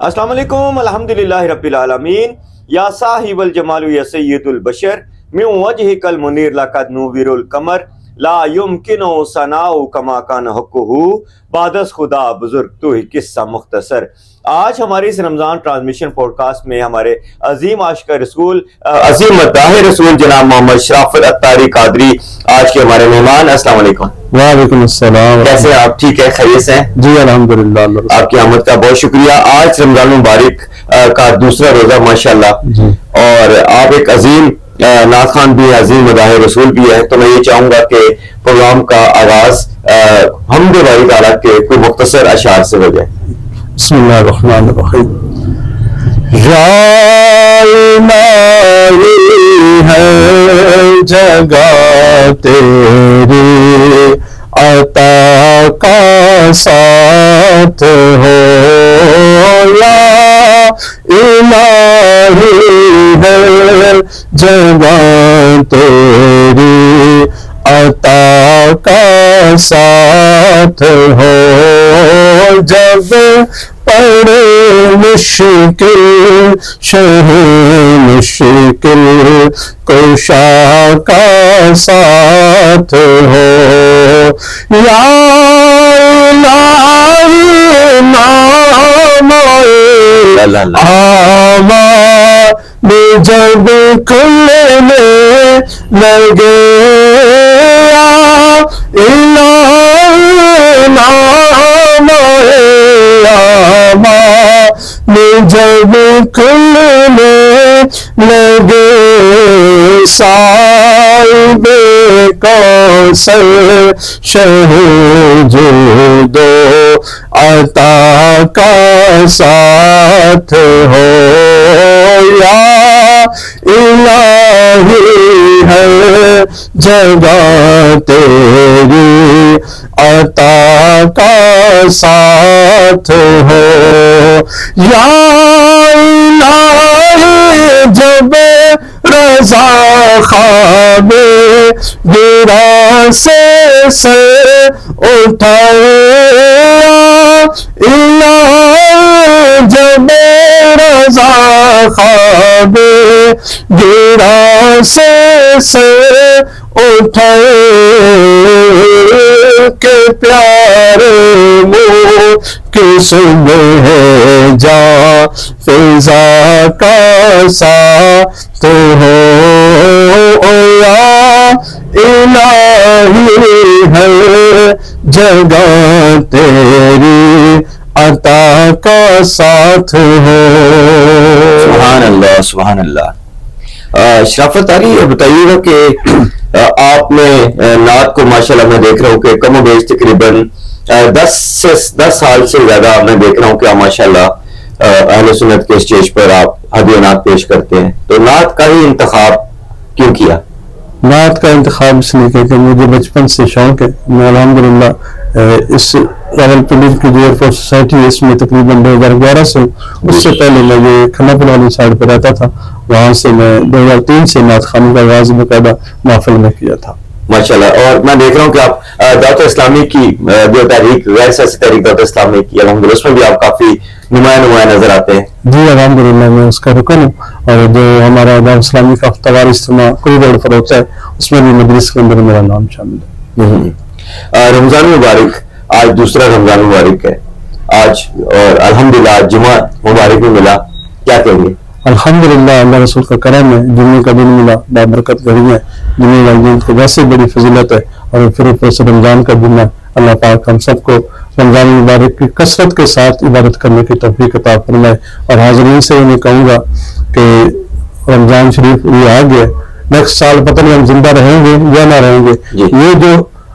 السلام علیکم الحمدللہ رب العالمین یا صاحب الجمال یا سید البشر من وجهک المنیر لقد نور القمر لا یمکن ثناء کما کان حقہ بعد از خدا بزرگ تو ہی قصہ مختصر۔ آج ہماری اس رمضان ٹرانسمیشن پوڈ کاسٹ میں ہمارے عظیم عاشق رسول عظیم مداح رسول جناب محمد شرافت عطاری قادری آج کے ہمارے مہمان۔ السلام علیکم۔ وعلیکم السلام۔ کیسے آپ؟ ٹھیک ہے، خیریت سے ہیں؟ جی الحمدللہ۔ آپ کی آمد کا بہت شکریہ۔ آج رمضان مبارک کا دوسرا روزہ ماشاءاللہ، اور آپ ایک عظیم نعت خوان بھی، عظیم مداح رسول بھی ہے، تو میں یہ چاہوں گا کہ پروگرام کا آغاز حمد باری تعالیٰ کے کوئی مختصر اشعار سے ہو جائے۔ بسم اللہ الرحمن الرحیم۔ یا الہی ہے جگہ تیری عطا کا ساتھ ہو، یا الہی ہے جگہ تیری عطا کا ساتھ ہو، جب پڑے مشکل شہ مشکل کشا کا ساتھ ہو، یا الہی نام آماں جب کھلنے لگے، یا الہی نام جب کھلنے لگے، صاحب کوثر شہ جود و عطا کا ساتھ ہو، یا الہی ہے جگہ تیری عطا کا ساتھ ہو، یا الہی جب رضا خواب گرا سے سر اٹھائے، الہی جب رضا خواب گرا سے سر اٹھائے، کہ پیارے منہ کی صبح جا فضا کا ساتھ ہو، یا الہی ہے جگہ تیری عطا کا ساتھ ہو۔ سبحان اللہ سبحان اللہ۔ شرافت علی، بتائیے گا کہ آپ نے نعت کو ماشاءاللہ میں دیکھ رہا ہوں کہ کم و بیش تقریباً 10 سال سے زیادہ میں دیکھ رہا ہوں کہ ماشاءاللہ اہل سنت کے اسٹیج پر آپ ہدیہ نعت پیش کرتے ہیں، تو نعت کا ہی انتخاب کیوں کیا؟ نعت کا انتخاب اس لیے کہ مجھے بچپن سے شوق ہے۔ میں الحمدللہ اس راول پنڈی کی جو ایئر فورس سوسائٹی ہے اس میں تقریباً 2011 سے، اس سے پہلے میں یہ کھنا پور والی سائڈ پہ رہتا تھا، وہاں سے میں 2003 سے نعت خوانی کا آغاز باقاعدہ محفل میں کیا تھا ماشاءاللہ۔ اور میں دیکھ رہا ہوں کہ آپ دعوت اسلامی کی جو تحریک غیر سیاسی تحریک دعوت اسلامی کی الحمدللہ اس میں بھی آپ کافی نمایاں نظر آتے ہیں۔ جی الحمدللہ میں اس کا رکن ہوں، اور جو ہمارا دعوت اسلامی کا ہفتہ اجتماع کوئی روڈ پر ہوتا ہے اس میں بھی مجلس کے اندر میرا نام شامل ہے۔ رمضان مبارک، آج دوسرا رمضان مبارک ہے آج، اور الحمدللہ آج جمعہ مبارک میں ملا، کیا کہیں گے؟ الحمدللہ اللہ رسول کا کرم ہے، جمعے کا دن ملا، بابرکت گھڑی ہے، جمعے کا دن کو ویسے بڑی فضیلت ہے، اور پھر اوپر سے رمضان کا دن ہے۔ اللہ پاک ہم سب کو رمضان مبارک کی کثرت کے ساتھ عبادت کرنے کی توفیق عطا فرمائے، اور حاضرین سے میں کہوں گا کہ رمضان شریف یہ آ گیا، نیکسٹ سال پتہ نہیں ہم زندہ رہیں گے یا نہ رہیں گے، یہ جو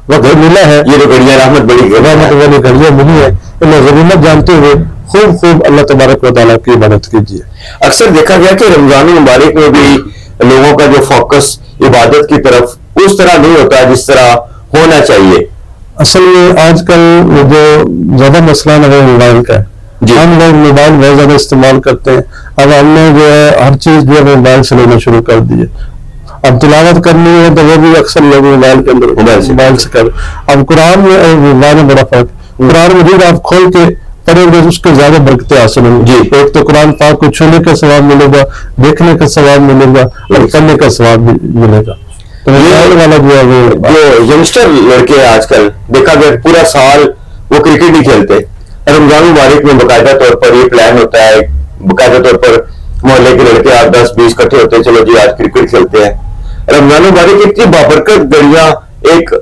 وقت ملا ہے، یہ جو گھڑیاں رحمت بڑی والی گھڑیاں ملی ہے، انہیں غنیمت جانتے ہوئے خوب اللہ تبارک و تعالیٰ کی عبادت کیجیے۔ اکثر دیکھا گیا کہ رمضان مبارک میں بھی لوگوں کا جو فوکس عبادت کی طرف اس طرح نہیں ہوتا جس طرح ہونا چاہیے۔ اصل میں آج کل جو زیادہ مسئلہ ہے وہ موبائل کا ہے، ہم لوگ موبائل بہت زیادہ استعمال کرتے ہیں، اب ہم نے جو ہے ہر چیز جو ہے موبائل سے لینا شروع کر دی ہے۔ اب تلاوت کرنی ہے تو وہ بھی اکثر لوگ موبائل کے اندر موبائل سے کر، اب قرآن میں موبائل میں بڑا فرق، قرآن مجید آپ کھول کے پڑھیں گے اس کو زیادہ برکتیں حاصل ہوں گی. ایک تو قرآن پاک کو چھونے کا ثواب ملے گا, دیکھنے کا ثواب ملے گا, اور پڑھنے کا ثواب بھی ملے گا. تو والا جو ہے وہ ینگسٹر لڑکے آج کل دیکھا گیا پورا سال وہ کرکٹ ہی کھیلتے. رمضان مبارک میں باقاعدہ طور پر یہ پلان ہوتا ہے, باقاعدہ طور پر محلے کے لڑکے 8 10 20 اکٹھے ہوتے ہیں, چلو جی آج کرکٹ کھیلتے ہیں. رمضان مبارک اتنی بابرکت گھڑیاں ایک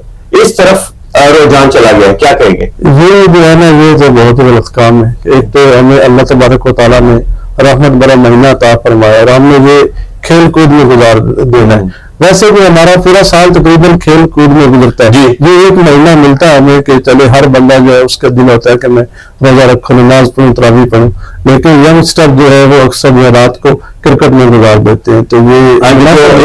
اس طرف رجحان چلا گیا ہے, کیا کہیں گے؟ یہ جو ہے نا یہ تو بہت ہی غلط کام ہے. ایک تو ہمیں اللہ تبارک و تعالیٰ نے رحمت بڑا مہینہ عطا فرمایا اور ہم نے یہ کھیل کود میں گزار دینا ہے. ویسے بھی ہمارا پورا سال تقریباً کھیل کود میں گزرتا ہے. یہ ایک مہینہ ملتا ہے ہمیں کہ چلے ہر بندہ جو ہے اس کا دل ہوتا ہے کہ میں روزہ رکھوں, نماز پڑھوں, تراویح پڑھوں, لیکن ینگسٹر جو ہے وہ اکثر جو ہے رات کو کرکٹ میں گزار دیتے ہیں. تو یہ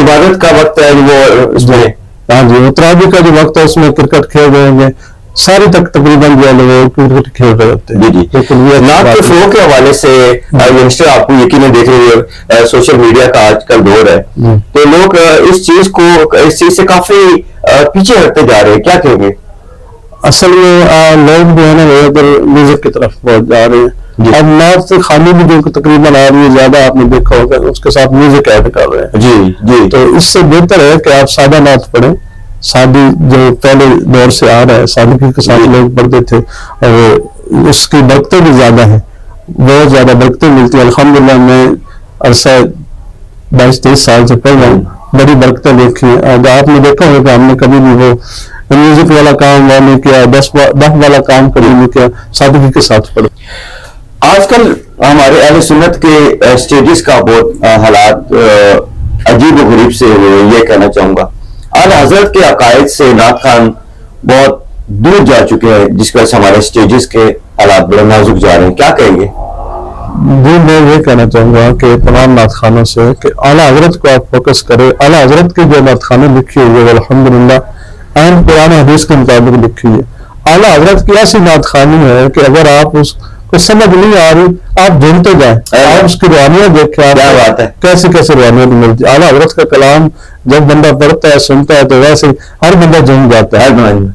عبادت کا وقت ہے وہ اس میں, ہاں جی, وہ تراویح کا جو وقت ہے اس میں کرکٹ کھیل رہے ہیں ساری تک تقریباً جو ہے کرکٹ کھیل رہے ہوتے ہیں. جی نعت کے فروغ کے حوالے سے ینگسٹر آپ کو یقیناً دیکھ رہے ہیں سوشل میڈیا کا آج کل دور ہے, تو لوگ اس چیز سے کافی پیچھے ہٹتے جا رہے ہیں, کیا کہیں گے؟ اصل میں لوگ جو ہے نا وہ ادھر میوزک کی طرف بہت جا رہے ہیں. اب نعت خانی بھی جو تقریباً آ رہی ہے زیادہ آپ نے دیکھا ہوگا اس کے ساتھ میوزک ایڈ کر رہے ہیں. جی تو اس سے بہتر ہے کہ آپ سادہ نعت پڑھیں. سادی جو پہلے دور سے آ رہا ہے سادگی کے ساتھ لوگ پڑھتے تھے اور اس کی برکتیں بھی زیادہ ہیں, بہت زیادہ برکتیں ملتی ہیں. الحمدللہ میں عرصہ 22-23 سال سے پڑھ رہا ہوں, بڑی برکتیں دیکھی ہیں. اگر آپ نے دیکھا ہوگا ہم نے کبھی بھی وہ میوزک والا کام وہ نہیں کیا, 10 والا کام کبھی نہیں کیا, سادگی کے ساتھ پڑھو. آج کل ہمارے اہل سنت کے سٹیجز کا بہت حالات عجیب و غریب سے یہ کہنا چاہوں گا. اعلی حضرت کے عقائد سے نعت خان بہت دور جا چکے ہیں, جس وجہ سے ہمارے سٹیجز کے حالات بڑے نازک جا رہے ہیں, کیا کہیں گے؟ جی میں یہ کہنا چاہوں گا کہ تمام نعت خانوں سے کہ اعلیٰ حضرت کو آپ فوکس کریں. اعلیٰ حضرت کی جو نعت خانیں لکھی ہوئی ہے الحمدللہ عین قرآن حدیث کے مطابق لکھی ہے. اعلیٰ حضرت کی ایسی نعت خانی ہے کہ اگر آپ اس کو سمجھ نہیں آ رہی آپ ڈھونڈتے جائیں, آپ اس کی روحانیت دیکھیں, کیا بات ہے, کیسے روحانیت ملتی ہے. اعلیٰ حضرت کا کلام جب بندہ پڑھتا ہے سنتا ہے تو ویسے ہر بندہ جم جاتا ہے,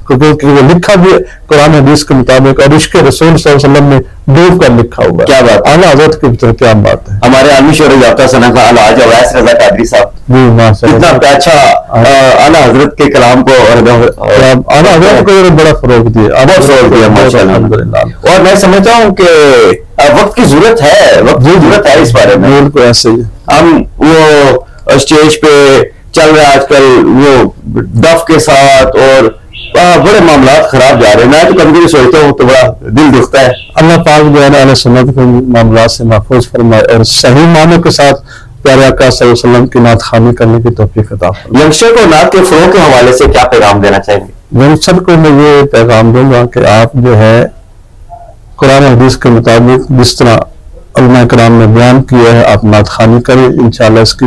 کیونکہ وہ لکھا بھی قرآن حدیث کے مطابق اور عشق رسول صلی اللہ علیہ وسلم نے ڈوب کر لکھا ہوا. کیا بات, اعلیٰ حضرت کی طرف کیا بات ہے. ہمارے عالمی شعر یافتہ ثنا کا الحاج اویس رضا قادری صاحب, جی اتنا اچھا اعلیٰ حضرت کے کلام کو اعلیٰ حضرت کو بڑا فروغ دیا, بہت فروغ دیا ماشاءاللہ الحمدللہ. اور میں سمجھتا ہوں کہ وقت کی ضرورت ہے, وقت کی ضرورت ہے اس بارے میں. بالکل ایسے ہی ہم وہ اسٹیج پہ چل رہا ہے آج کل وہ دف کے ساتھ اور بڑے معاملات خراب جا رہے ہیں. میں تو کبھی کبھی سوچتا ہوں تو بڑا دل دکھتا ہے. اللہ پاک جو ہے نا اہل سنت کے معاملات سے محفوظ فرمائے اور صحیح معنوں کے ساتھ پیارے آقا صلی اللہ علیہ وسلم کی نعت خوانی کرنے کی توفیق عطا فرمائے. ینگسٹر کو نعت کے فروغ کے حوالے سے کیا پیغام دینا چاہیں گے؟ ینگسٹر کو میں یہ پیغام دوں گا کہ آپ جو ہے قرآن حدیث کے مطابق جس طرح علماء کرام نے بیان کیا ہے آپ نعت خوانی کریں, انشاءاللہ اس کی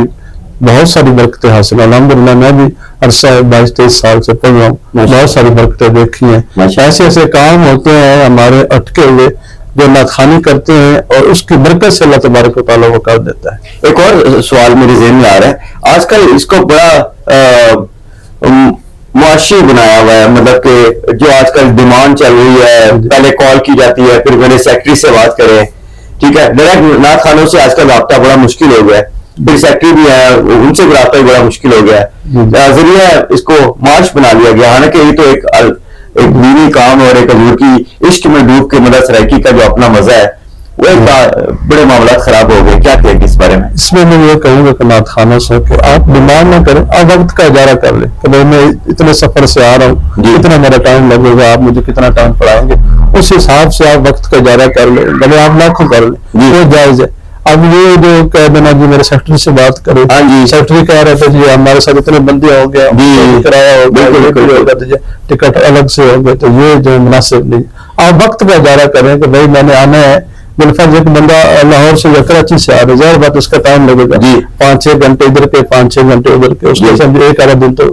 بہت ساری برکتیں حاصل. الحمدللہ میں بھی عرصہ 22-23 سال سے پڑھ رہا ہوں, بہت ساری برکتیں دیکھی ہیں. ایسے ایسے کام ہوتے ہیں ہمارے اٹکے ہوئے جو نعت خوانی کرتے ہیں اور اس کی برکت سے اللہ تبارک و تعالیٰ وہ کر دیتا ہے. ایک اور سوال میرے ذہن میں آ رہا ہے, آج کل اس کو بڑا معاشی بنایا ہوا ہے, مطلب کہ جو آج کل ڈیمانڈ چل رہی ہے, پہلے کال کی جاتی ہے پھر میرے سیکٹری سے بات کریں, ٹھیک ہے, ڈائریکٹ نعت خانوں سے آج کل رابطہ بڑا مشکل ہو گیا ہے, پھر سیکٹری بھی ہے ان سے رابطہ بھی بڑا مشکل ہو گیا ہے. ذریعہ اس کو معاش بنا لیا گیا, حالانکہ یہ تو ایک دینی کام اور ایک حضور کی عشق میں ڈوب کے مدد سرائکی کا جو اپنا مزہ ہے وہ ایک بڑے معاملات خراب ہو گئے. کیا کہیں گے اس بارے میں؟ اس میں یہ کہوں گا کہ نعت خانوں سے کہ آپ ڈیمانڈ نہ کریں, آپ وقت کا اجارہ کر لیں کہ بھائی میں اتنے سفر سے آ رہا ہوں, اتنا میرا ٹائم لگے گا, آپ مجھے کتنا ٹائم پڑھائیں گے, اس حساب سے آپ وقت کا اجارہ کر لیں, بھلے آپ لاکھوں کر لیں, وہ جائز ہے. اب یہ جو کہہ دینا جی میرے سیکٹری سے بات کرے, سیکٹری کہہ رہے تھے جی ہمارے ساتھ اتنے بندے ہو گیا, کرایہ ہو گیا, ٹکٹ الگ سے ہو گئے, تو یہ جو مناسب نہیں. آپ وقت کا اجارہ کریں کہ بھائی میں نے آنا ہے, بالفرض ایک بندہ لاہور سے یا کراچی سے آ رہا ہے, ظاہر بات اس کا ٹائم لگے گا 5-6 گھنٹے ادھر کے 5-6 گھنٹے ادھر کے, اس کے ساتھ ایک آدھا دن تو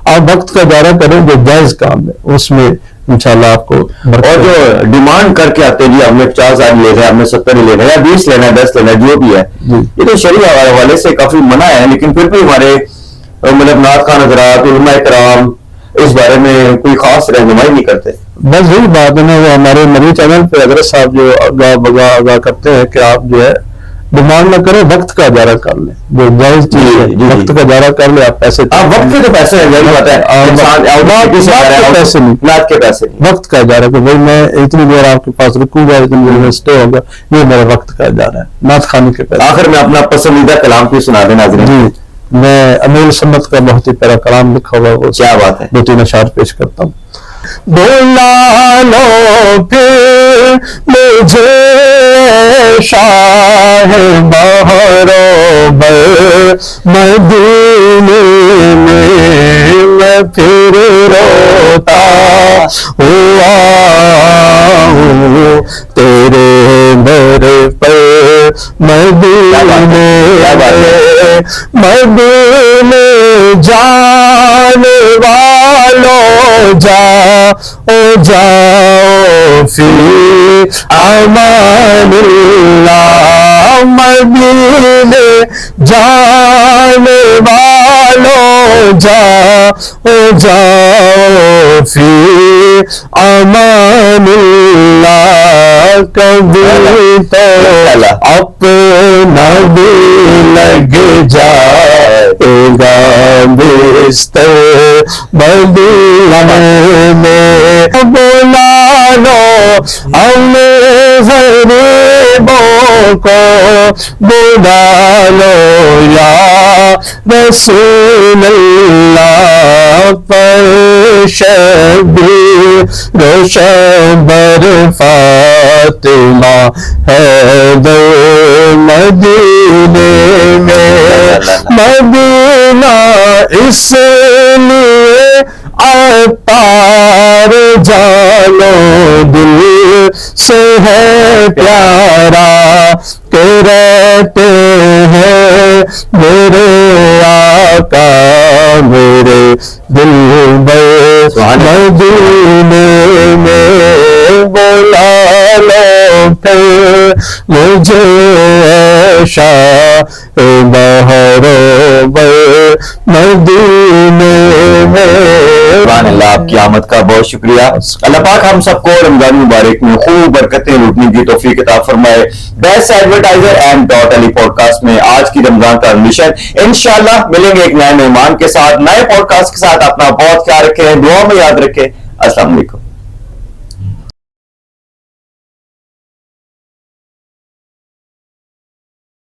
آپ وقت کا اجارہ کریں جو جائز کام ہے, اس میں انشاءاللہ آپ کو. اور جو ڈیمانڈ کر کے آتے ہیں جی ہم نے 50,000 لے رہے ہیں, ہم نے 70 لے رہے ہیں, یا 20 لینا ہے, 10 لینا ہے, جو بھی ہے, یہ تو شرعی حوالے سے کافی منع ہے, لیکن پھر بھی ہمارے مطلب نعت خوان حضرات علماء کرام اس بارے میں کوئی خاص رہنمائی نہیں کرتے. بس یہی بات ہے نا، وہ ہمارے نبی چینل پہ حضرت صاحب جو آگاہ کرتے ہیں کہ آپ جو ہے ڈیمانڈ نہ کریں، وقت کا اجارہ کر لیں، جو جائز چیز ہے وقت کا اجارہ کر لیں، آپ پیسے وقت کے تو پیسے ہیں، یہی بات ہے، پیسے نہیں، اولاد کے پیسے نہیں، وقت کا اجارہ کہ بھائی میں اتنی دیر آپ کے پاس رکوں گا، اتنی دیر میں اسٹے ہوگا، یہ میرا وقت کا اجارہ ہے، نعت خانے کے پیسے۔ آخر میں اپنا پسندیدہ کلام کوئی سنا دیں ناظرین۔ جی میں امیر سنت کا بہت ہی پیارا کلام لکھا ہوا، وہ کیا بات ہے، 2-3 اشعار پیش کرتا ہوں۔ بلا لو پھر مجھے شاہ بہرو بر مدینے میں، میں پھر روتا ہوا ہوں تیرے در پر مدینے، مدینے جانے والوں جاؤ جاؤ فی امان اللہ، مدینے جانے والوں جاؤ جاؤ فی امان اللہ، کبھی تو اپنا بھی لگ جائے گا بستر مدینے میں، بلا لو ہم غریبوں کو، بلا لو یا رسول اللہ، پر شبیر و شبر فاطمہ ہے در مدینے میں، مدینہ اس لیے عطار جانو دل سے ہے پیارا، کہ رہتے ہیں میرے آقا میرے دل میں مدینے میں، بلا لو پھر مجھے شاہ بہرو بر مدینے میں۔ سبحان اللہ، آپ کی آمد کا بہت شکریہ۔ اللہ پاک ہم سب کو رمضان مبارک میں خوب برکتیں لوٹنے کی توفیق عطا فرمائے۔ Best advertiser and dot Ali podcast میں آج کی رمضان کا مشن، انشاءاللہ ملیں گے ایک نئے مہمان کے ساتھ، نئے پوڈ کاسٹ کے ساتھ۔ اپنا بہت خیال رکھیں، دعا میں یاد رکھیں۔ السلام علیکم۔